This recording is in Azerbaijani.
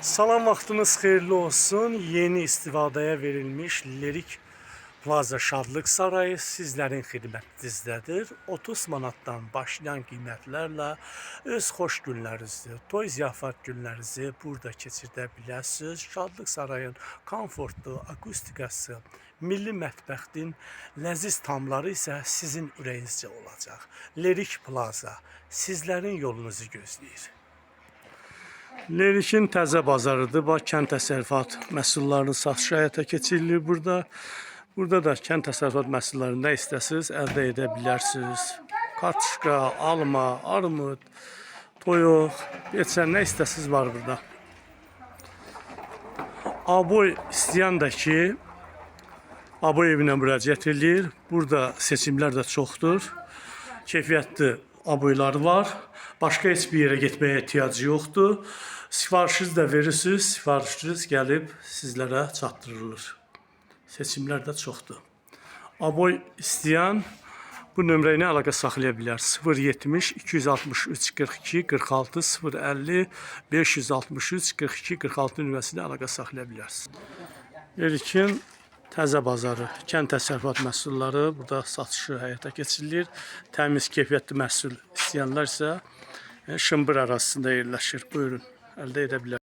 Salam, vaxtınız xeyirli olsun. Yeni istifadəyə verilmiş Lirik Plaza Şadlıq Sarayı sizlərin xidmətinizdədir. 30 manatdan başlayan qiymətlərlə öz xoş günlərinizi, toy ziyafət günlərinizi burada keçirdə bilərsiniz. Şadlıq Sarayın komfortlu, akustikası, milli mətbəxtin ləziz tamları isə sizin ürəyinizcə olacaq. Lirik Plaza sizlərin yolunuzu gözləyir. Lerikin təzə bazarıdır. Bax, kənd təsərrüfat məhsullarının satışı həyata keçirilir burada. Burada da kənd təsərrüfat məhsullarını nə istəsiniz əldə edə bilərsiniz. Kartuşka, alma, armud, toyuq, nə istəsiniz var burada. Aboy istəyən də ki, aboy evinə müraciət edir. Burada seçimlər də çoxdur. Keyfiyyətli aboylar var. Başqa heç bir yerə getməyə ehtiyacı yoxdur. Sifarişiniz də verirsiniz, sifarişiniz gəlib sizlərə çatdırılır. Seçimlər də çoxdur. Aboy istəyən bu nömrə ilə əlaqə saxlaya bilər. 070 263 42 46 050 563 42 46 nömrəsində əlaqə saxlaya bilərsiniz. Lerikin təzə bazarı, kənd təsərrüfat məhsulları burada satışı həyata keçirilir. Təmiz, keyfiyyətli məhsul istəyənlər isə Şımbır ərazisində yerləşir. Buyurun, əldə edə bilər.